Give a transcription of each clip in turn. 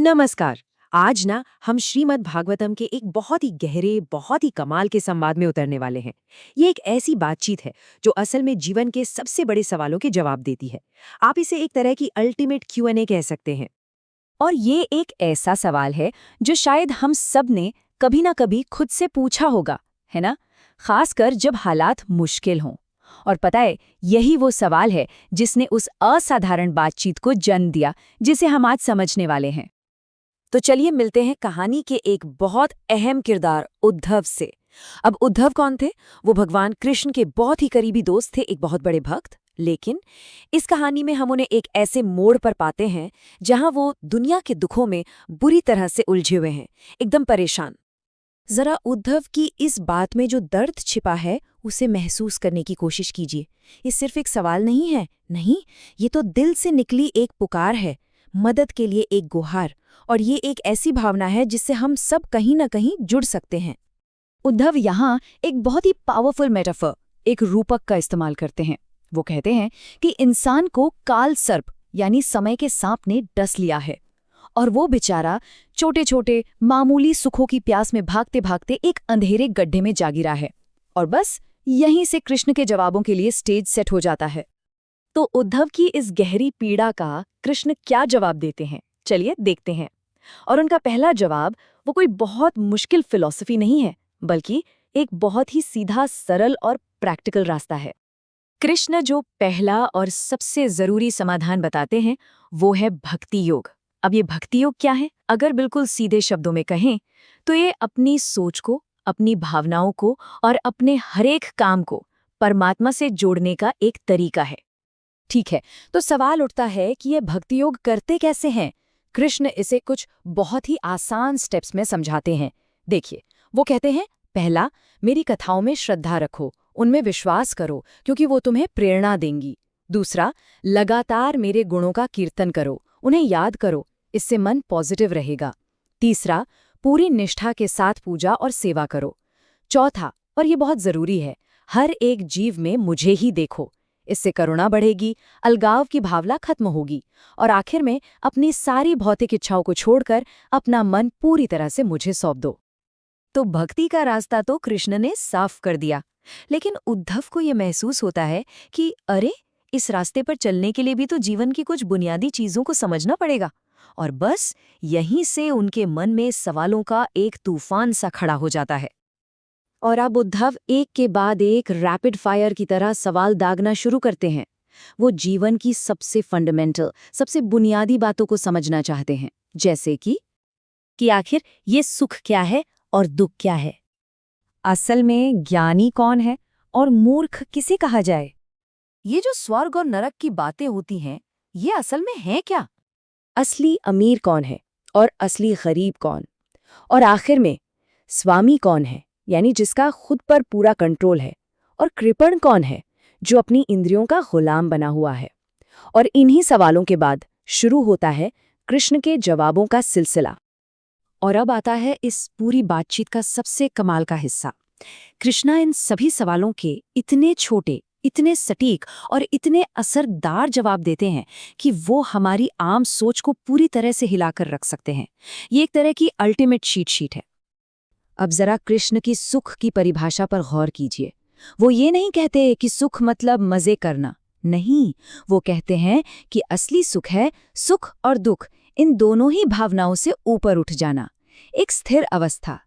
नमस्कार। आज ना हम श्रीमद् भागवतम के एक बहुत ही गहरे, बहुत ही कमाल के संवाद में उतरने वाले हैं। ये एक ऐसी बातचीत है जो असल में जीवन के सबसे बड़े सवालों के जवाब देती है। आप इसे एक तरह की अल्टीमेट Q&A कह सकते हैं। और ये एक ऐसा सवाल है जो शायद हम सब ने कभी ना कभी खुद से पूछा होगा, है ना? खासकर जब हालात मुश्किल हों। और पता है, यही वो सवाल है जिसने उस असाधारण बातचीत को जन्म दिया जिसे हम आज समझने वाले हैं। तो चलिए मिलते हैं कहानी के एक बहुत अहम किरदार उद्धव से। अब उद्धव कौन थे? वो भगवान कृष्ण के बहुत ही करीबी दोस्त थे, एक बहुत बड़े भक्त। लेकिन इस कहानी में हम उन्हें एक ऐसे मोड़ पर पाते हैं जहां वो दुनिया के दुखों में बुरी तरह से उलझे हुए हैं, एकदम परेशान। जरा उद्धव की इस बात में जो दर्द छिपा है उसे महसूस करने की कोशिश कीजिए। ये सिर्फ एक सवाल नहीं है, नहीं, ये तो दिल से निकली एक पुकार है, मदद के लिए एक गुहार। और ये एक ऐसी भावना है जिससे हम सब कहीं ना कहीं जुड़ सकते हैं। उद्धव यहाँ एक बहुत ही पावरफुल मेटाफर, एक रूपक का इस्तेमाल करते हैं। वो कहते हैं कि इंसान को काल सर्प यानी समय के सांप ने डस लिया है और वो बेचारा छोटे छोटे मामूली सुखों की प्यास में भागते भागते एक अंधेरे गड्ढे में जा गिरा है। और बस यहीं से कृष्ण के जवाबों के लिए स्टेज सेट हो जाता है। तो उद्धव की इस गहरी पीड़ा का कृष्ण क्या जवाब देते हैं, चलिए देखते हैं। और उनका पहला जवाब वो कोई बहुत मुश्किल फिलॉसफी नहीं है, बल्कि एक बहुत ही सीधा, सरल और प्रैक्टिकल रास्ता है। कृष्ण जो पहला और सबसे जरूरी समाधान बताते हैं वो है भक्ति योग। अब ये भक्ति योग क्या है? अगर बिल्कुल सीधे शब्दों में कहें तो ये अपनी सोच को, अपनी भावनाओं को और अपने हरेक काम को परमात्मा से जोड़ने का एक तरीका है। ठीक है, तो सवाल उठता है कि ये भक्ति योग करते कैसे हैं? कृष्ण इसे कुछ बहुत ही आसान स्टेप्स में समझाते हैं। देखिए, वो कहते हैं, पहला, मेरी कथाओं में श्रद्धा रखो, उनमें विश्वास करो क्योंकि वो तुम्हें प्रेरणा देंगी। दूसरा, लगातार मेरे गुणों का कीर्तन करो, उन्हें याद करो, इससे मन पॉजिटिव रहेगा। तीसरा, पूरी निष्ठा के साथ पूजा और सेवा करो। चौथा, और ये बहुत जरूरी है, हर एक जीव में मुझे ही देखो, इससे करुणा बढ़ेगी, अलगाव की भावना खत्म होगी। और आखिर में अपनी सारी भौतिक इच्छाओं को छोड़कर अपना मन पूरी तरह से मुझे सौंप दो। तो भक्ति का रास्ता तो कृष्ण ने साफ कर दिया, लेकिन उद्धव को ये महसूस होता है कि अरे, इस रास्ते पर चलने के लिए भी तो जीवन की कुछ बुनियादी चीजों को समझना पड़ेगा। और बस यहीं से उनके मन में सवालों का एक तूफान सा खड़ा हो जाता है। और अब उद्धव एक के बाद एक रैपिड फायर की तरह सवाल दागना शुरू करते हैं। वो जीवन की सबसे फंडामेंटल, सबसे बुनियादी बातों को समझना चाहते हैं, जैसे कि आखिर ये सुख क्या है और दुख क्या है? असल में ज्ञानी कौन है और मूर्ख किसे कहा जाए? ये जो स्वर्ग और नरक की बातें होती हैं, ये असल में है क्या? असली अमीर कौन है और असली गरीब कौन? और आखिर में स्वामी कौन है, यानी जिसका खुद पर पूरा कंट्रोल है? और कृपण कौन है, जो अपनी इंद्रियों का गुलाम बना हुआ है? और इन्हीं सवालों के बाद शुरू होता है कृष्ण के जवाबों का सिलसिला। और अब आता है इस पूरी बातचीत का सबसे कमाल का हिस्सा। कृष्णा इन सभी सवालों के इतने छोटे, इतने सटीक और इतने असरदार जवाब देते हैं कि वो हमारी आम सोच को पूरी तरह से हिलाकर रख सकते हैं। ये एक तरह की अल्टीमेट चीट शीट है। अब जरा कृष्ण की सुख की परिभाषा पर गौर कीजिए। वो ये नहीं कहते कि सुख मतलब मजे करना, नहीं, वो कहते हैं कि असली सुख है सुख और दुख, इन दोनों ही भावनाओं से ऊपर उठ जाना, एक स्थिर अवस्था।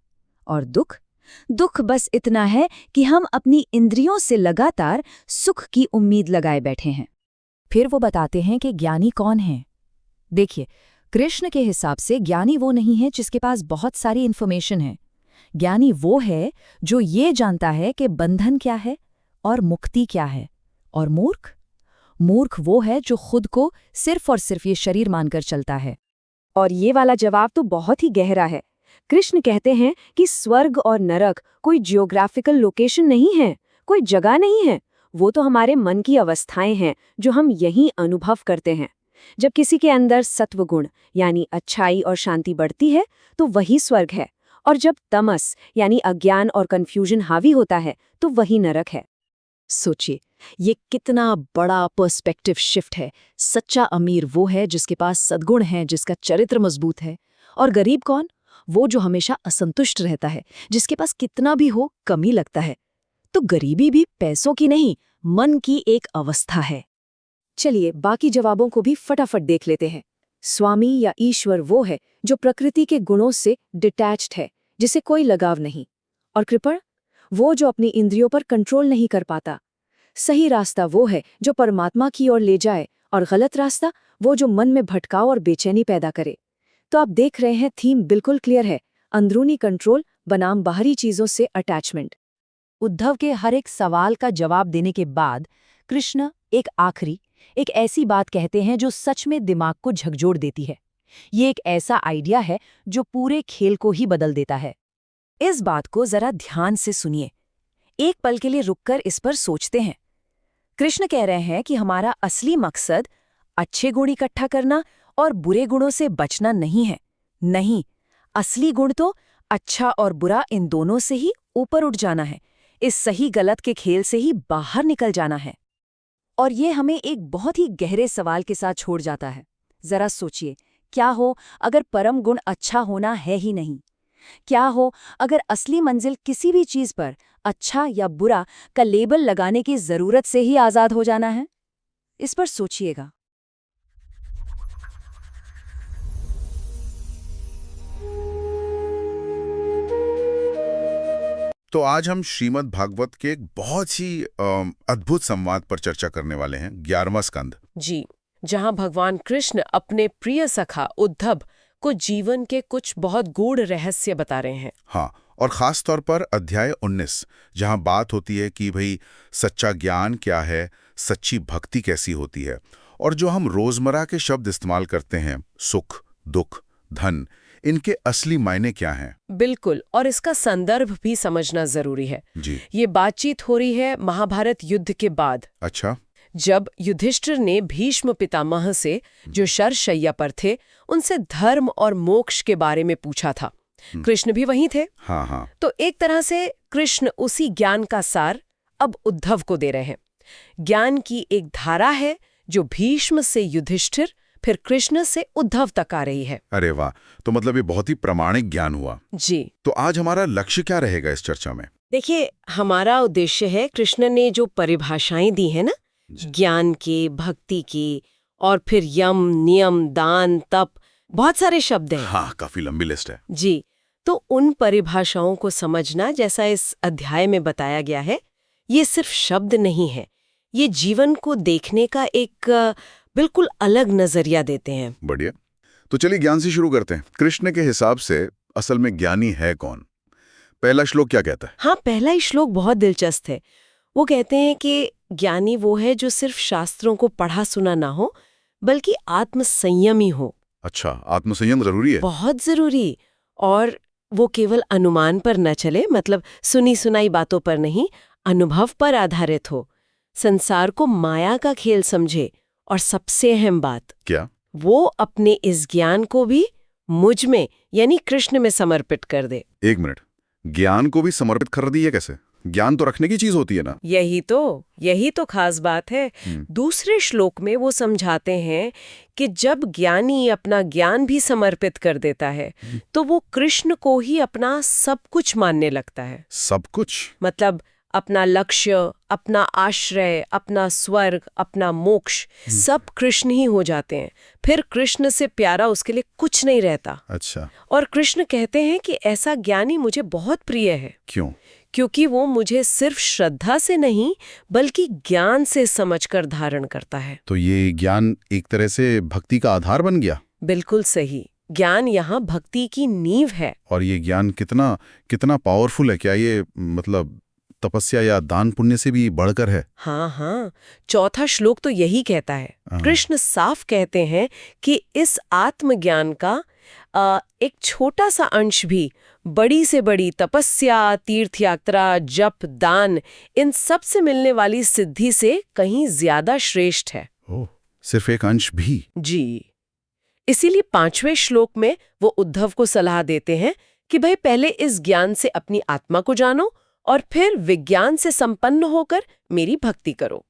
और दुख बस इतना है कि हम अपनी इंद्रियों से लगातार सुख की उम्मीद लगाए बैठे हैं। फिर वो बताते हैं कि ज्ञानी कौन है। देखिए, कृष्ण के हिसाब से ज्ञानी वो नहीं है जिसके पास बहुत सारी इन्फॉर्मेशन है। ज्ञानी वो है जो ये जानता है कि बंधन क्या है और मुक्ति क्या है। और मूर्ख वो है जो खुद को सिर्फ और सिर्फ ये शरीर मानकर चलता है। और ये वाला जवाब तो बहुत ही गहरा है। कृष्ण कहते हैं कि स्वर्ग और नरक कोई जियोग्राफिकल लोकेशन नहीं है, कोई जगह नहीं है, वो तो हमारे मन की अवस्थाएं हैं जो हम यहीं अनुभव करते हैं। जब किसी के अंदर सत्व गुण यानी अच्छाई और शांति बढ़ती है तो वही स्वर्ग है, और जब तमस यानी अज्ञान और कंफ्यूजन हावी होता है तो वही नरक है। सोचिए, ये कितना बड़ा पर्सपेक्टिव शिफ्ट है। सच्चा अमीर वो है जिसके पास सद्गुण है, जिसका चरित्र मजबूत है, और गरीब कौन? वो जो हमेशा असंतुष्ट रहता है, जिसके पास कितना भी हो कमी लगता है। तो गरीबी भी पैसों की नहीं, मन की एक अवस्था है। चलिए बाकी जवाबों को भी फटाफट देख लेते हैं। स्वामी या ईश्वर वो है जो प्रकृति के गुणों से डिटैच्ड है, जिसे कोई लगाव नहीं। और कृपण, वो जो अपनी इंद्रियों पर कंट्रोल नहीं कर पाता। सही रास्ता वो है जो परमात्मा की ओर ले जाए, और गलत रास्ता वो जो मन में भटकाव और बेचैनी पैदा करे। तो आप देख रहे हैं, थीम बिल्कुल क्लियर है। अंदरूनी कंट्रोल बनाम बाहरी चीजों से अटैचमेंट। उद्धव के हर एक सवाल का जवाब देने के बाद कृष्ण एक ऐसी बात कहते हैं जो सच में दिमाग को झकझोर देती है। ये एक ऐसा आइडिया है जो पूरे खेल को ही बदल देता है। इस बात को जरा ध्यान से सुनिए, एक पल के लिए रुककर इस पर सोचते हैं। कृष्ण कह रहे हैं कि हमारा असली मकसद अच्छे गुण इकट्ठा करना और बुरे गुणों से बचना नहीं है। नहीं, असली गुण तो अच्छा और बुरा इन दोनों से ही ऊपर उठ जाना है। इस सही गलत के खेल से ही बाहर निकल जाना है। और ये हमें एक बहुत ही गहरे सवाल के साथ छोड़ जाता है। जरा सोचिए, क्या हो अगर परम गुण अच्छा होना है ही नहीं? क्या हो अगर असली मंजिल किसी भी चीज पर अच्छा या बुरा का लेबल लगाने की जरूरत से ही आजाद हो जाना है? इस पर सोचिएगा। तो आज हम श्रीमद् भागवत के एक बहुत ही अद्भुत संवाद पर चर्चा करने वाले हैं, 11वां स्कंद। जी, जहां भगवान कृष्ण अपने प्रिय सखा उद्धव को जीवन के कुछ बहुत गूढ़ रहस्य बता रहे हैं। हाँ, और खास तौर पर अध्याय 19, जहां बात होती है कि भाई सच्चा ज्ञान क्या है, सच्ची भक्ति कैसी होती है, और जो हम रोजमर्रा के शब्द इस्तेमाल करते हैं, सुख, दुख, धन, इनके असली मायने क्या हैं? बिल्कुल, और इसका संदर्भ भी समझना जरूरी है। जी। ये बातचीत हो रही है महाभारत युद्ध के बाद। अच्छा। जब युधिष्ठिर ने भीष्म पितामह से, जो शरशय्या पर थे, उनसे धर्म और मोक्ष के बारे में पूछा था। कृष्ण भी वहीं थे। हाँ हाँ। तो एक तरह से कृष्ण उसी ज्ञान का सार अब उद्धव को दे रहे हैं। ज्ञान की एक धारा है जो भीष्म से युधिष्ठिर, फिर कृष्ण से उद्धव तक आ रही है। अरे वाह, तो मतलब ये बहुत ही प्रामाणिक ज्ञान हुआ। जी। तो आज हमारा लक्ष्य क्या रहेगा इस चर्चा में? देखिए, हमारा उद्देश्य है, कृष्ण ने जो परिभाषाएं दी है ना, ज्ञान की, भक्ति की, और फिर यम, नियम, दान, तप, बहुत सारे शब्द हैं। हाँ, काफी लंबी लिस्ट है। जी, तो उन परिभाषाओं को समझना, जैसा इस अध्याय में बताया गया है, ये सिर्फ शब्द नहीं है, ये जीवन को देखने का एक बिल्कुल अलग नजरिया देते हैं। बढ़िया। तो चलिए ज्ञान से शुरू करते हैं। कृष्ण के हिसाब से असल में ज्ञानी है कौन? पहला श्लोक क्या कहता है? हाँ, पहला ही श्लोक बहुत दिलचस्प है। वो कहते हैं कि ज्ञानी वो है जो सिर्फ शास्त्रों को पढ़ा सुना ना हो, बल्कि आत्मसंयमी हो। अच्छा, आत्मसंयम जरूरी है? बहुत जरूरी। और वो केवल अनुमान पर न चले, मतलब सुनी सुनाई बातों पर नहीं, अनुभव पर आधारित हो, संसार को माया का खेल समझे, और सबसे अहम बात, क्या? वो अपने इस ज्ञान को भी मुझ में यानी कृष्ण में समर्पित कर दे। एक मिनट, ज्ञान को भी समर्पित कर दी है कैसे? ज्ञान तो रखने की चीज होती है ना? यही तो खास बात है। दूसरे श्लोक में वो समझाते हैं कि जब ज्ञानी अपना ज्ञान भी समर्पित कर देता है, तो वो कृष्ण को ही अपना सब कुछ मानने लगता है। सब कुछ? मतलब अपना लक्ष्य, अपना आश्रय, अपना स्वर्ग, अपना मोक्ष, सब कृष्ण ही हो जाते हैं। फिर कृष्ण से प्यारा उसके लिए कुछ नहीं रहता। अच्छा। और कृष्ण कहते हैं कि ऐसा ज्ञानी मुझे बहुत प्रिय है। क्यों? क्योंकि वो मुझे सिर्फ श्रद्धा से नहीं, बल्कि ज्ञान से समझकर धारण करता है। तो ये ज्ञान एक तरह से भक्ति का आधार बन गया? बिल्कुल सही। ज्ञान यहाँ भक्ति की नींव है। और ये ज्ञान कितना पावरफुल है? क्या ये मतलब तपस्या या दान पुण्य से भी बढ़कर है? हाँ, चौथा श्लोक तो यही कहता है। कृष्ण साफ कहते हैं कि इस आत्मज्ञान का एक छोटा सा अंश भी बड़ी से बड़ी तपस्या, तीर्थ यात्रा, जप, दान, इन सब से मिलने वाली सिद्धि से कहीं ज्यादा श्रेष्ठ है। ओह, सिर्फ एक अंश भी? जी। इसीलिए 5वें श्लोक में वो उद्धव को सलाह देते हैं कि भाई पहले इस ज्ञान से अपनी आत्मा को जानो, और फिर विज्ञान से संपन्न होकर मेरी भक्ति करो।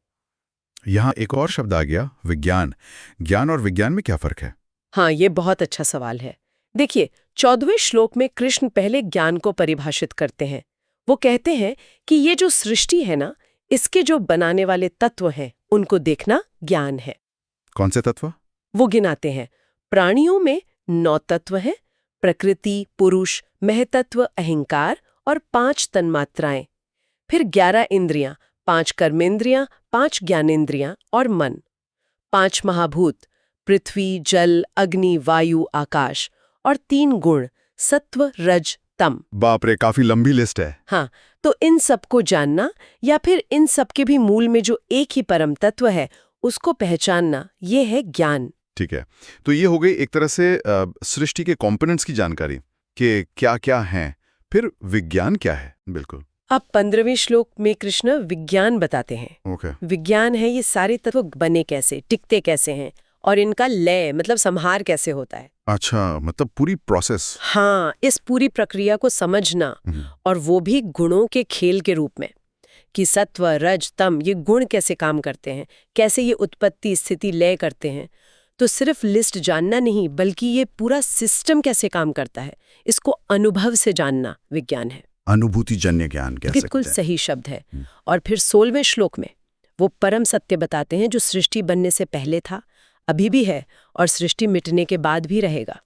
यहाँ एक और शब्द आ गया, विज्ञान। ज्ञान और विज्ञान में क्या फर्क है? हाँ, ये बहुत अच्छा सवाल है। देखिए 14वें श्लोक में कृष्ण पहले ज्ञान को परिभाषित करते हैं। वो कहते हैं कि ये जो सृष्टि है ना, इसके जो बनाने वाले तत्व हैं उनको देखना ज्ञान है। कौन से तत्व? वो गिनाते हैं प्राणियों में 9 तत्व हैं, प्रकृति, पुरुष, महतत्व, अहंकार और 5 तन्मात्राएं। फिर 11 इंद्रियां, 5 कर्मेंद्रियां, 5 ज्ञानेंद्रियां और मन। 5 महाभूत, पृथ्वी, जल, अग्नि, वायु, आकाश और 3 गुण, सत्व, रज, तम। बाप रे, काफी लंबी लिस्ट है। हाँ, तो इन सबको जानना या फिर इन सब के भी मूल में जो एक ही परम तत्व है उसको पहचानना, ये है ज्ञान। ठीक है, तो ये हो गई एक तरह से सृष्टि के कंपोनेंट्स की जानकारी कि क्या क्या हैं। फिर विज्ञान क्या है? बिल्कुल। अब 15वें श्लोक में कृष्ण विज्ञान बताते हैं। ओके। विज्ञान है ये सारे तत्व बने कैसे, टिकते कैसे हैं और इनका लय मतलब संहार कैसे होता है। अच्छा, मतलब पूरी प्रोसेस। हाँ, इस पूरी प्रक्रिया को समझना, और वो भी गुणों के खेल के रूप में कि सत्व, रज, तम ये गुण कैसे काम करते हैं, कैसे ये उत्पत्ति, स्थिति, लय करते हैं। तो सिर्फ लिस्ट जानना नहीं, बल्कि ये पूरा सिस्टम कैसे काम करता है, इसको अनुभव से जानना विज्ञान है। अनुभूतिजन्य ज्ञान कह सकते हैं। बिल्कुल सही शब्द है। और फिर 16वें श्लोक में वो परम सत्य बताते हैं जो सृष्टि बनने से पहले था, अभी भी है और सृष्टि मिटने के बाद भी रहेगा।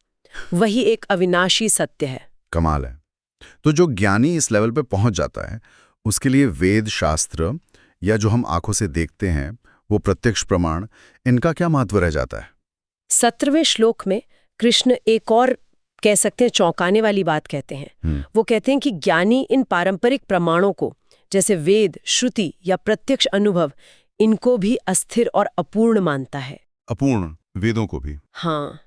वही एक अविनाशी सत्य है। कमाल है। तो जो ज्ञानी इस लेवल पे पहुंच जाता है, उसके लिए वेद, शास्त्र या जो हम आंखों से देखते हैं वो प्रत्यक्ष प्रमाण, इनका क्या महत्व रह जाता है? 17वें श्लोक में कृष्ण एक और कह सकते हैं चौंकाने वाली बात कहते हैं। वो कहते हैं कि ज्ञानी इन पारंपरिक प्रमाणों को, जैसे वेद, श्रुति या प्रत्यक्ष अनुभव, इनको भी अस्थिर और अपूर्ण मानता है। अपूर्ण वेदों को भी? हाँ,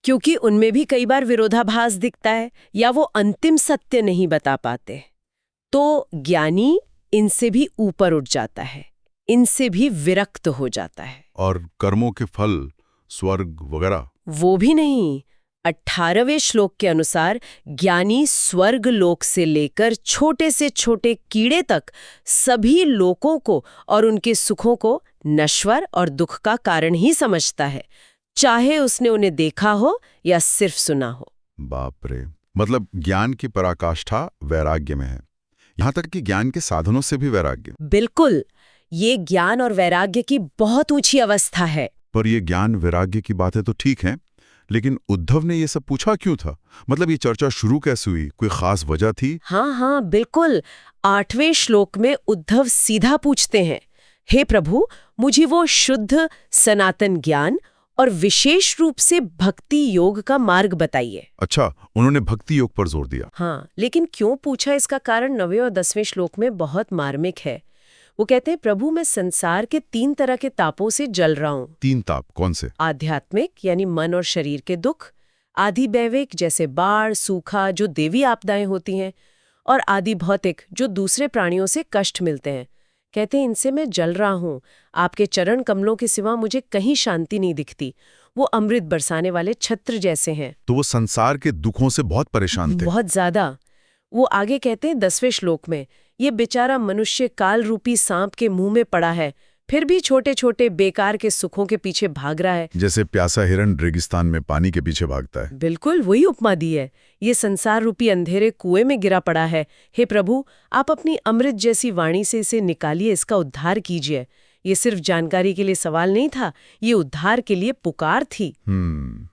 क्योंकि उनमें भी कई बार विरोधाभास दिखता है या वो अंतिम सत्य नहीं बता पाते। तो ज्ञानी इनसे भी ऊपर उठ जाता है, इनसे भी विरक्त हो जाता है। और कर्मों के फल, स्वर्ग वगैरह? वो भी नहीं। 18वें श्लोक के अनुसार ज्ञानी स्वर्ग लोक से लेकर छोटे से छोटे कीड़े तक सभी लोकों को और उनके सुखों को नश्वर और दुख का कारण ही समझता है, चाहे उसने उन्हें देखा हो या सिर्फ सुना हो। बाप रे, मतलब ज्ञान की पराकाष्ठा वैराग्य में है, यहाँ तक कि ज्ञान के साधनों से भी वैराग्य। बिल्कुल, ये ज्ञान और वैराग्य की बहुत ऊंची अवस्था है। पर ये ज्ञान वैराग्य की बातें तो ठीक हैं, लेकिन उद्धव ने ये सब पूछा क्यों था? मतलब ये चर्चा शुरू कैसे हुई? कोई खास वजह थी? हाँ, बिल्कुल। 8वें श्लोक में उद्धव सीधा पूछते हैं, हे प्रभु, मुझे वो शुद्ध सनातन ज्ञान और विशेष रूप से भक्ति योग का मार्ग बताइए। अच्छा, उन्होंने भक्ति योग पर जोर दिया। हाँ, लेकिन क्यों पूछा इसका कारण 9वें और 10वें श्लोक में बहुत मार्मिक है। वो कहते हैं, प्रभु मैं संसार के 3 तरह के तापों से जल रहा हूँ। 3 ताप कौन से? आध्यात्मिक यानी मन और शरीर के दुख, आधिदैविक जैसे बाढ़, सूखा जो देवी आपदाएं होती हैं, और आदि भौतिक जो दूसरे प्राणियों से कष्ट मिलते हैं। कहते हैं इनसे मैं जल रहा हूँ, आपके चरण कमलों के सिवा मुझे कहीं शांति नहीं दिखती। वो अमृत बरसाने वाले छत्र जैसे हैं। तो वो संसार के दुखों से बहुत परेशान थे? बहुत ज्यादा। वो आगे कहते हैं 10वें श्लोक में, ये बेचारा मनुष्य काल रूपी सांप के मुंह में पड़ा है, फिर भी छोटे छोटे बेकार के सुखों के पीछे भाग रहा है। जैसे प्यासा हिरण रेगिस्तान में पानी के पीछे भागता है। बिल्कुल वही उपमा दी है। ये संसार रूपी अंधेरे कुएं में गिरा पड़ा है। हे प्रभु, आप अपनी अमृत जैसी वाणी से इसे निकालिए, इसका उद्धार कीजिए। ये सिर्फ जानकारी के लिए सवाल नहीं था, ये उद्धार के लिए पुकार थी।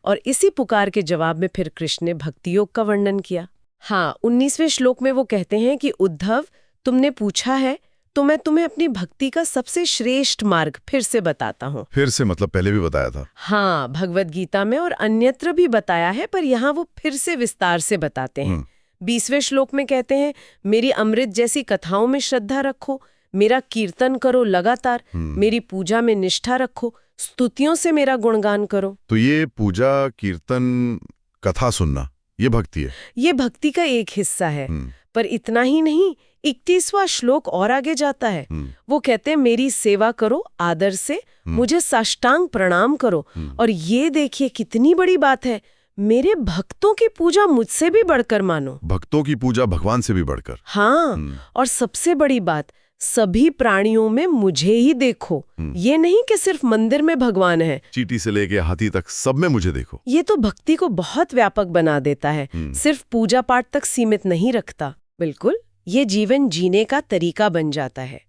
और इसी पुकार के जवाब में फिर कृष्ण ने भक्ति योग का वर्णन किया। हाँ, 19वें श्लोक में वो कहते हैं कि उद्धव, तुमने पूछा है तो मैं तुम्हें अपनी भक्ति का सबसे श्रेष्ठ मार्ग फिर से बताता हूँ। फिर से मतलब पहले भी बताया था? हाँ, भगवद गीता में और अन्यत्र भी बताया है, पर यहाँ वो फिर से विस्तार से बताते हैं। 20वें श्लोक में कहते हैं, मेरी अमृत जैसी कथाओं में श्रद्धा रखो, मेरा कीर्तन करो लगातार, मेरी पूजा में निष्ठा रखो, स्तुतियों से मेरा गुणगान करो। तो ये पूजा, कीर्तन, कथा सुनना, ये भक्ति है? ये भक्ति का एक हिस्सा है। पर इतना ही नहीं, 31वां श्लोक और आगे जाता है। वो कहते हैं, मेरी सेवा करो आदर से, मुझे साष्टांग प्रणाम करो, और ये देखिए कितनी बड़ी बात है, मेरे भक्तों की पूजा मुझसे भी बढ़कर मानो। भक्तों की पूजा भगवान से भी बढ़कर? हाँ, और सबसे बड़ी बात, सभी प्राणियों में मुझे ही देखो। ये नहीं कि सिर्फ मंदिर में भगवान है, चींटी से लेके हाथी तक सब में मुझे देखो। ये तो भक्ति को बहुत व्यापक बना देता है, सिर्फ पूजा पाठ तक सीमित नहीं रखता। बिल्कुल, ये जीवन जीने का तरीका बन जाता है।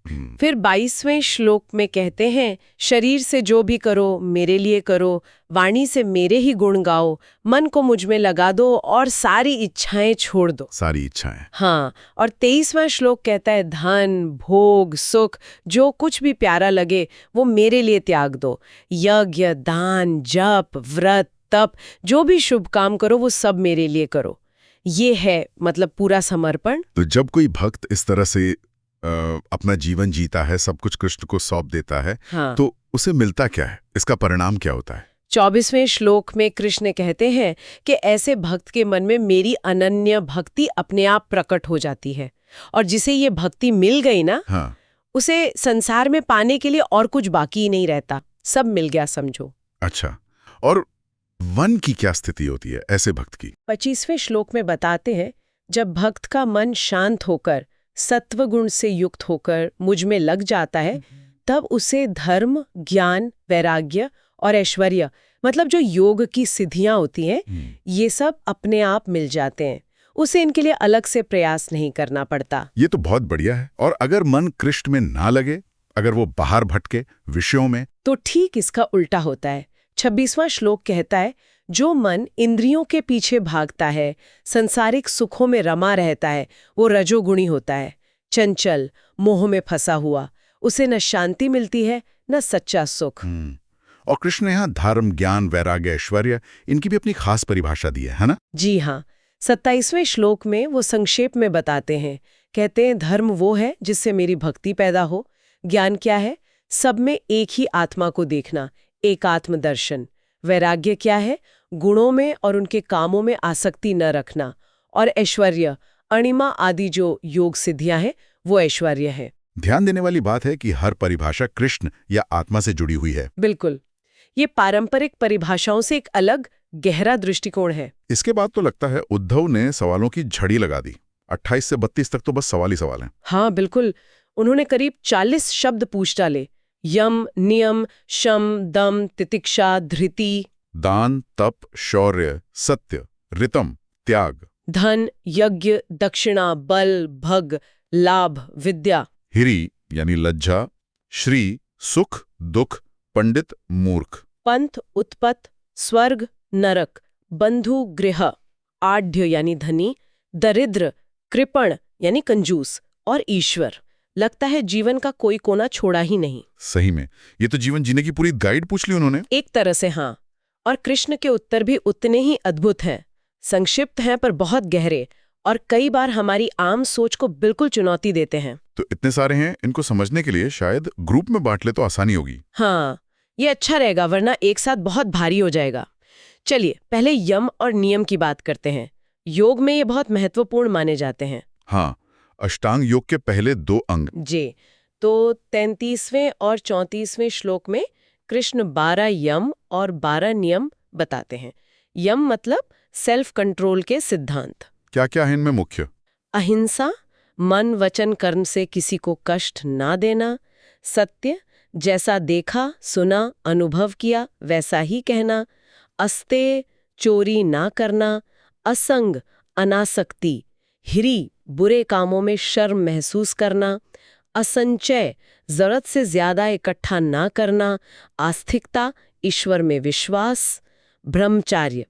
फिर 22वें श्लोक में कहते हैं, शरीर से जो भी करो मेरे लिए करो, वाणी से मेरे ही गुण गाओ, मन को मुझ में लगा दो और सारी इच्छाएं छोड़ दो। सारी इच्छाएं। हाँ, और 23वां श्लोक कहता है, धन भोग सुख जो कुछ भी प्यारा लगे वो मेरे लिए त्याग दो। यज्ञ दान जप व्रत तप जो भी शुभ काम करो वो सब मेरे लिए करो। ये है मतलब पूरा समर्पण। तो जब कोई भक्त इस तरह से अपना जीवन जीता है, सब कुछ कृष्ण को सौंप देता है, हाँ। तो उसे मिलता क्या है? इसका परिणाम क्या होता है? 24वें श्लोक में कृष्ण कहते हैं कि ऐसे भक्त के मन में मेरी अनन्य भक्ति अपने आप प्रकट हो जाती है, और जिसे ये भक्ति मिल गई ना, हाँ। उसे संसार में पाने के लिए और कुछ बाकी ही नहीं रहता, सब मिल गया समझो। अच्छा, और वन की क्या स्थिति होती है ऐसे भक्त की? 25वें श्लोक में बताते हैं, जब भक्त का मन शांत होकर सत्व गुण से युक्त होकर मुझ में लग जाता है, तब उसे धर्म ज्ञान वैराग्य और ऐश्वर्य मतलब जो योग की सिद्धियां होती हैं, ये सब अपने आप मिल जाते हैं। उसे इनके लिए अलग से प्रयास नहीं करना पड़ता। ये तो बहुत बढ़िया है। और अगर मन कृष्ण में ना लगे, अगर वो बाहर भटके विषयों में, तो ठीक इसका उल्टा होता है। 26वां श्लोक कहता है, जो मन इंद्रियों के पीछे भागता है, संसारिक सुखों में रमा रहता है, वो रजोगुणी होता है, चंचल मोह में फंसा हुआ। उसे न शांति मिलती है न सच्चा सुख। और कृष्ण ने यहाँ धर्म ज्ञान वैराग्य ऐश्वर्य इनकी भी अपनी खास परिभाषा दी है ना? जी हाँ, 27वें श्लोक में वो संक्षेप में बताते हैं। कहते हैं, धर्म वो है जिससे मेरी भक्ति पैदा हो। ज्ञान क्या है? सब में एक ही आत्मा को देखना, एक आत्म दर्शन। वैराग्य क्या है? गुणों में और उनके कामों में आसक्ति न रखना। और ऐश्वर्य अणिमा आदि जो योग सिद्धियां हैं, वो ऐश्वर्य है। ध्यान देने वाली बात है कि हर परिभाषा कृष्ण या आत्मा से जुड़ी हुई है। बिल्कुल, ये पारंपरिक परिभाषाओं से एक अलग गहरा दृष्टिकोण है। इसके बाद तो लगता है उद्धव ने सवालों की झड़ी लगा दी। 28 से 32 तक तो बस सवाल ही सवाल हैं। हाँ बिल्कुल, उन्होंने करीब 40 शब्द पूछ डाले। यम नियम शम दम तितिक्षा धृति, दान तप शौर्य सत्य ऋतम त्याग, धन यज्ञ दक्षिणा बल भग लाभ विद्या, हिरी यानी लज्जा, श्री सुख दुख, पंडित मूर्ख, पंथ उत्पत्त स्वर्ग नरक, बंधु गृह, आढ़्य यानी धनी, दरिद्र कृपण यानी कंजूस, और ईश्वर। लगता है जीवन का कोई कोना छोड़ा ही नहीं। सही में ये तो जीवन जीने की पूरी गाइड पूछ ली उन्होंने। एक तरह से हाँ, और कृष्ण के उत्तर भी उतने ही अद्भुत हैं। संक्षिप्त हैं पर बहुत गहरे, और कई बार हमारी आम सोच को बिल्कुल चुनौती देते हैं। तो इतने सारे हैं, इनको समझने के लिए शायद ग्रुप में बांट ले तो आसानी होगी। हाँ, ये अच्छा रहेगा, वरना एक साथ बहुत भारी हो जाएगा। चलिए पहले यम और नियम की बात करते हैं। योग में ये बहुत महत्वपूर्ण माने जाते हैं। हाँ, अष्टांग योग के पहले 2 अंग। जी, तो 33वें और 34वें श्लोक में कृष्ण 12 यम और 12 नियम बताते हैं। यम मतलब सेल्फ कंट्रोल के सिद्धांत। क्या क्या है इनमें मुख्य? अहिंसा, मन वचन कर्म से किसी को कष्ट ना देना। सत्य, जैसा देखा सुना अनुभव किया वैसा ही कहना। अस्तेय, चोरी ना करना। असंग, अनासक्ति। हिरी, बुरे कामों में शर्म महसूस करना। असंचय, जरूरत से ज्यादा इकट्ठा ना करना। आस्तिकता, ईश्वर में विश्वास। ब्रह्मचार्य,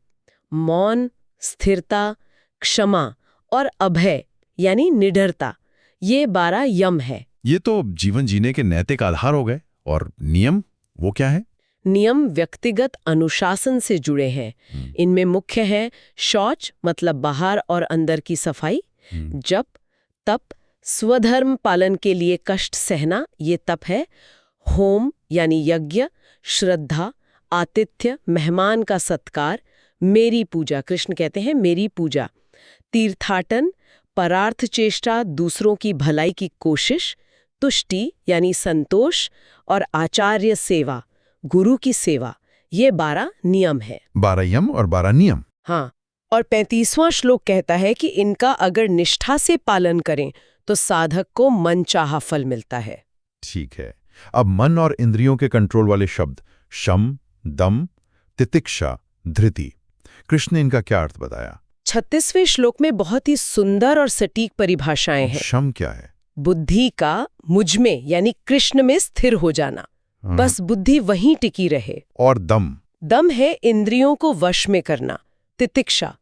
मौन स्थिरता क्षमा, और अभय यानी निडरता। ये 12 यम है। ये तो जीवन जीने के नैतिक आधार हो गए। और नियम वो क्या है? नियम व्यक्तिगत अनुशासन से जुड़े हैं। इनमें मुख्य है शौच मतलब बाहर और अंदर की सफाई, जप तप, स्वधर्म पालन के लिए कष्ट सहना ये तप है, होम यानी यज्ञ, श्रद्धा, आतिथ्य मेहमान का सत्कार, मेरी पूजा, कृष्ण कहते हैं मेरी पूजा, तीर्थाटन, परार्थ चेष्टा दूसरों की भलाई की कोशिश, तुष्टि यानी संतोष, और आचार्य सेवा गुरु की सेवा। ये 12 नियम है। 12 यम और 12 नियम। हाँ, और 35वां श्लोक कहता है कि इनका अगर निष्ठा से पालन करें तो साधक को मनचाहा फल मिलता है। ठीक है। अब मन और इंद्रियों के कंट्रोल वाले शब्द शम, दम, तितिक्षा, धृति, कृष्ण ने इनका क्या अर्थ बताया? 36वें श्लोक में बहुत ही सुंदर और सटीक परिभाषाएं हैं। शम क्या है? बुद्धि का मुझमें यानी कृष्ण में स्थिर हो जाना, बस बुद्धि वहीं टिकी रहे। और दम? दम है इंद्रियों को वश में करना। तितिक्षा,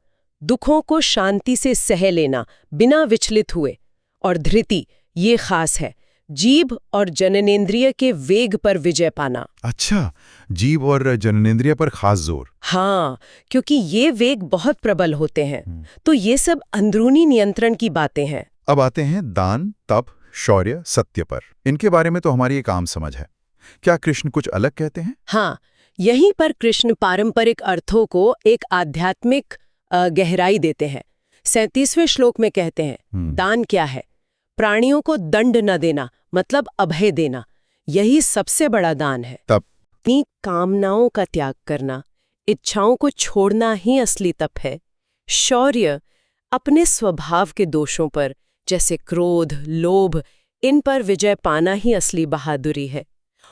दुखों को शांति से सह लेना बिना विचलित हुए। और धृति, ये खास है, जीभ और जननेंद्रिय के वेग पर विजय पाना। अच्छा, जीभ और जननेंद्रिय पर खास जोर। हाँ, क्योंकि ये वेग बहुत प्रबल होते हैं। तो ये सब अंदरूनी नियंत्रण की बातें हैं। अब आते हैं दान, तप, शौर्य, सत्य पर। इनके बारे में तो हमारी एक आम समझ है। क्या कृष्ण कुछ अलग कहते हैं? हाँ, यहीं पर कृष्ण पारंपरिक अर्थों को एक आध्यात्मिक गहराई देते हैं। 37वें श्लोक में कहते हैं, दान क्या है? प्राणियों को दंड न देना, मतलब अभय देना, यही सबसे बड़ा दान है। तप? अपनी कामनाओं का त्याग करना, इच्छाओं को छोड़ना ही असली तप है। शौर्य, अपने स्वभाव के दोषों पर जैसे क्रोध, लोभ, इन पर विजय पाना ही असली बहादुरी है।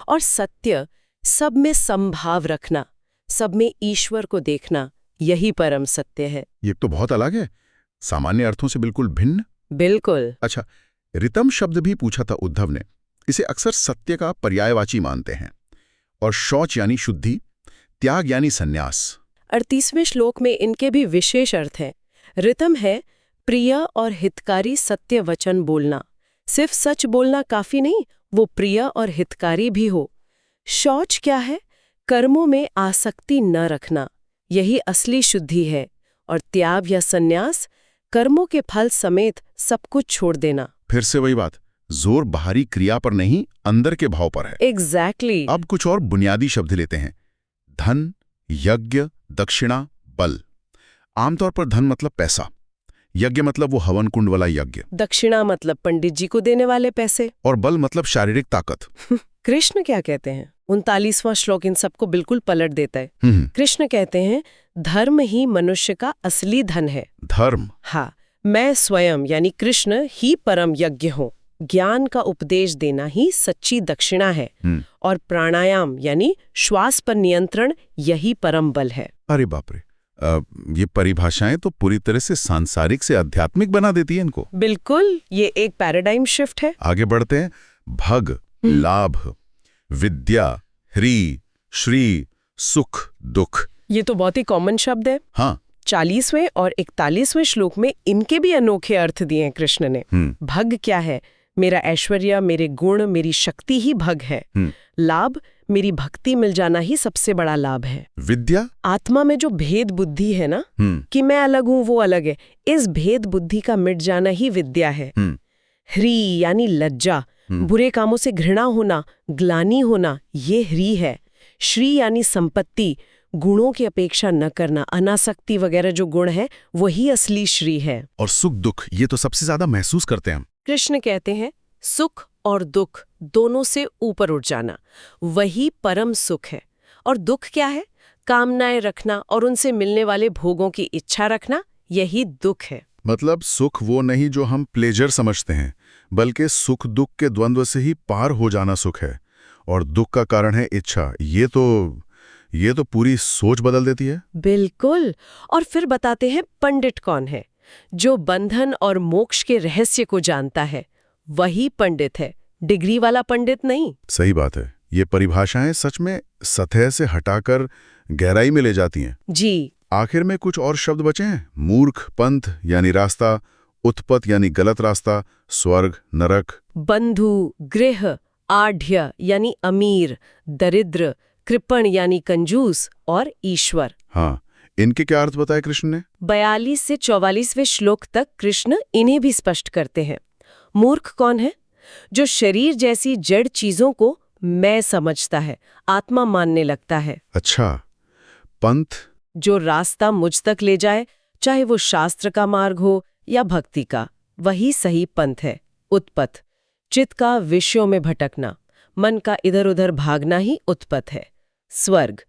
और सत्य, सब में समभाव रखना, सब में ईश्वर को देखना, यही परम सत्य है। ये तो बहुत अलग है, सामान्य अर्थों से बिल्कुल भिन्न। बिल्कुल। अच्छा, ऋतम शब्द भी पूछा था उद्धव ने। इसे अक्सर सत्य का पर्यायवाची मानते हैं। और शौच यानी शुद्धि, त्याग यानी संन्यास। 38वें श्लोक में इनके भी विशेष अर्थ हैं। ऋतम है प्रिय और हितकारी सत्य वचन बोलना। सिर्फ सच बोलना काफी नहीं, वो प्रिय और हितकारी भी हो। शौच क्या है? कर्मों में आसक्ति न रखना, यही असली शुद्धि है। और त्याग या संन्यास, कर्मों के फल समेत सब कुछ छोड़ देना। फिर से वही बात, जोर बाहरी क्रिया पर नहीं, अंदर के भाव पर है। एग्जैक्टली। अब कुछ और बुनियादी शब्द लेते हैं। धन, यज्ञ, दक्षिणा, बल। आमतौर पर धन मतलब पैसा, यज्ञ मतलब वो हवन कुंड वाला यज्ञ, दक्षिणा मतलब पंडित जी को देने वाले पैसे, और बल मतलब शारीरिक ताकत। कृष्ण क्या कहते हैं? 39वां श्लोक इन सबको बिल्कुल पलट देता है। कृष्ण कहते हैं, धर्म ही मनुष्य का असली धन है। धर्म? हाँ, मैं स्वयं यानी कृष्ण ही परम यज्ञ हूँ। ज्ञान का उपदेश देना ही सच्ची दक्षिणा है। और प्राणायाम यानी श्वास पर नियंत्रण, यही परम बल है। अरे बाप रे, ये परिभाषाएं तो पूरी तरह से सांसारिक से आध्यात्मिक बना देती है इनको। बिल्कुल, ये एक पैराडाइम शिफ्ट है। आगे बढ़ते हैं। भग, लाभ, विद्या, ह्री, श्री, सुख, दुख। ये तो बहुत ही कॉमन शब्द है। हाँ। 40वें और 41वें श्लोक में इनके भी अनोखे अर्थ दिए हैं कृष्ण ने। भग क्या है? मेरा ऐश्वर्य, मेरे गुण, मेरी शक्ति ही भग है। लाभ, मेरी भक्ति मिल जाना ही सबसे बड़ा लाभ है। विद्या? आत्मा में जो भेद बुद्धि है ना, कि मैं अलग हूं वो अलग है, इस भेद बुद्धि का मिट जाना ही विद्या है। ह्री यानी लज्जा, बुरे कामों से घृणा होना, ग्लानि होना, ये ह्री है। श्री यानी संपत्ति, गुणों की अपेक्षा न करना, अनासक्ति वगैरह जो गुण है वही असली श्री है। और सुख दुख, ये तो सबसे ज्यादा महसूस करते हैं हम। कृष्ण कहते हैं, सुख और दुख दोनों से ऊपर उठ जाना, वही परम सुख है। और दुख क्या है? कामनाएं रखना और उनसे मिलने वाले भोगों की इच्छा रखना, यही दुख है। मतलब सुख वो नहीं जो हम प्लेजर समझते हैं, बल्कि सुख दुख के द्वंद्व से ही पार हो जाना सुख है। और दुख का कारण है इच्छा। ये तो पूरी सोच बदल देती है। बिल्कुल। और फिर बताते हैं पंडित कौन है? जो बंधन और मोक्ष के रहस्य को जानता है, वही पंडित है, डिग्री वाला पंडित नहीं। सही बात है। ये परिभाषाएं सच में सतह से हटाकर गहराई में ले जाती हैं। जी। आखिर में कुछ और शब्द बचे हैं। मूर्ख, पंथ यानी रास्ता, उत्पत यानी गलत रास्ता, स्वर्ग, नरक। बंधु, गृह, आढ़्य यानी अमीर, दरिद्र, कृपण यानी कंजूस, और ईश्वर। हाँ, इनके क्या अर्थ बताए कृष्ण ने? 42 से 44वें श्लोक तक कृष्ण इन्हें भी स्पष्ट करते हैं। मूर्ख कौन है? जो शरीर जैसी जड़ चीजों को मैं समझता है, आत्मा मानने लगता है। अच्छा। पंथ? जो रास्ता मुझ तक ले जाए, चाहे वो शास्त्र का मार्ग हो या भक्ति का, वही सही पंथ है। उत्पत, चित्त का विषयों में भटकना, मन का इधर उधर भागना ही उत्पत है। स्वर्ग,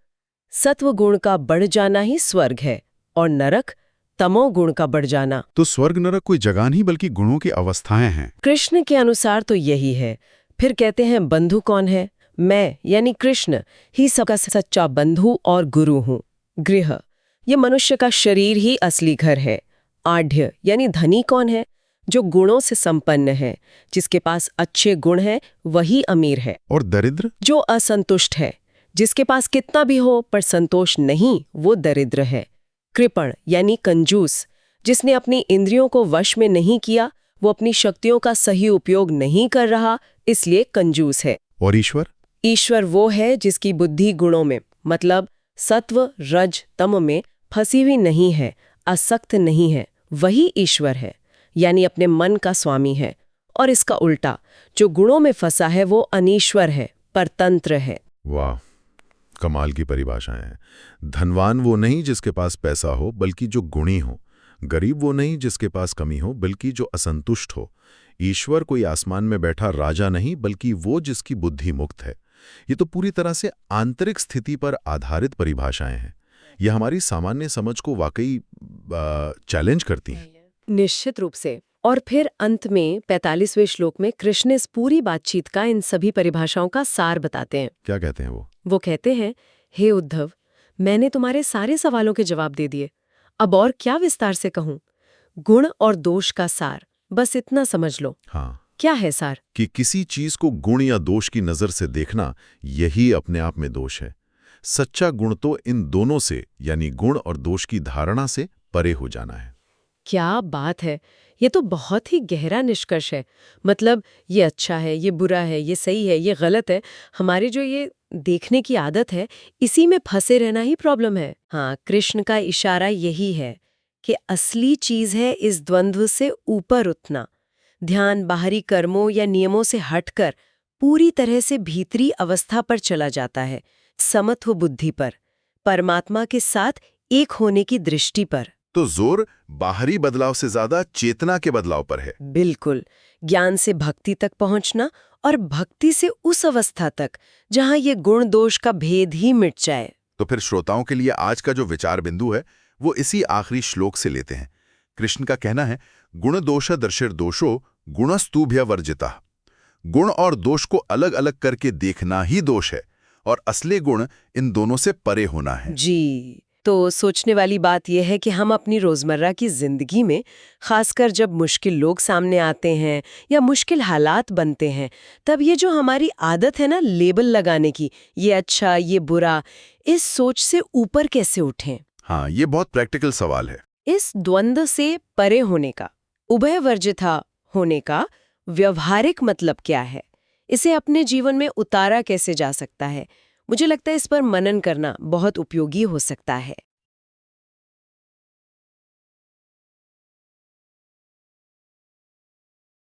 सत्व गुण का बढ़ जाना ही स्वर्ग है। और नरक, तमोगुण का बढ़ जाना। तो स्वर्ग नरक कोई जगह नहीं बल्कि गुणों की अवस्थाएं हैं। कृष्ण के अनुसार तो यही है। फिर कहते हैं बंधु कौन है? मैं यानी कृष्ण ही सबका सच्चा बंधु और गुरु हूँ। गृह, ये मनुष्य का शरीर ही असली घर है। आढ़्य यानी धनी कौन है? जो गुणों से संपन्न है, जिसके पास अच्छे गुण हैं वही अमीर है। और दरिद्र? जो असंतुष्ट है, जिसके पास कितना भी हो पर संतोष नहीं, वो दरिद्र है। कृपण यानी कंजूस, जिसने अपनी इंद्रियों को वश में नहीं किया, वो अपनी शक्तियों का सही उपयोग नहीं कर रहा, इसलिए कंजूस है। और ईश्वर? ईश्वर वो है जिसकी बुद्धि गुणों में, मतलब सत्व रज तम में फंसी हुई नहीं है, आसक्त नहीं है, वही ईश्वर है, यानी अपने मन का स्वामी है। और इसका उल्टा, जो गुणों में फंसा है वो अनीश्वर है, परतंत्र है। वाह, कमाल की परिभाषाएं हैं। धनवान वो नहीं जिसके पास पैसा हो बल्कि जो गुणी हो। गरीब वो नहीं जिसके पास कमी हो बल्कि जो असंतुष्ट हो। ईश्वर कोई आसमान में बैठा राजा नहीं बल्कि वो जिसकी बुद्धि मुक्त है। ये तो पूरी तरह से आंतरिक स्थिति पर आधारित परिभाषाएं हैं। ये हमारी सामान्य समझ को वाकई चैलेंज करती हैं। निश्चित रूप से। और फिर अंत में 45वें श्लोक में कृष्ण इस पूरी बातचीत का इन सभी परिभाषाओं का सार बताते हैं। क्या कहते हैं वो? वो कहते हैं, हे उद्धव, मैंने तुम्हारे सारे सवालों के जवाब दे दिए। अब और क्या विस्तार से कहूं? गुण और दोष का सार, बस इतना समझ लो। हाँ, क्या है सार? कि किसी चीज को गुण या दोष की नजर से देखना, यही अपने आप में दोष है। सच्चा गुण तो इन दोनों से, यानी गुण और दोष की धारणा से परे हो जाना है। क्या बात है! ये तो बहुत ही गहरा निष्कर्ष है। मतलब ये अच्छा है, ये बुरा है, ये सही है, ये गलत है, हमारी जो ये देखने की आदत है, इसी में फंसे रहना ही प्रॉब्लम है। हाँ, कृष्ण का इशारा यही है कि असली चीज है इस द्वंद्व से ऊपर उठना। ध्यान बाहरी कर्मों या नियमों से हटकर पूरी तरह से भीतरी अवस्था पर चला जाता है, समत्व बुद्धि पर, परमात्मा के साथ एक होने की दृष्टि पर। तो जोर बाहरी बदलाव से ज्यादा चेतना के बदलाव पर है। बिल्कुल। ज्ञान से भक्ति तक पहुंचना और भक्ति से उस अवस्था तक जहां ये गुण दोष का भेद ही मिट जाए। तो फिर श्रोताओं के लिए आज का जो विचार बिंदु है वो इसी आखिरी श्लोक से लेते हैं। कृष्ण का कहना है, गुण दोष दर्शिर दोषो गुणस्तुभ्य वर्जिता। गुण और दोष को अलग अलग करके देखना ही दोष है और असली गुण इन दोनों से परे होना है। जी, तो सोचने वाली बात यह है कि हम अपनी रोजमर्रा की जिंदगी में, खासकर जब मुश्किल लोग सामने आते हैं या मुश्किल हालात बनते हैं, तब ये जो हमारी आदत है ना लेबल लगाने की, ये अच्छा ये बुरा, इस सोच से ऊपर कैसे उठें? हाँ, ये बहुत प्रैक्टिकल सवाल है। इस द्वंद्व से परे होने का, उभयवर्जिता होने का व्यवहारिक मतलब क्या है? इसे अपने जीवन में उतारा कैसे जा सकता है? मुझे लगता है इस पर मनन करना बहुत उपयोगी हो सकता है।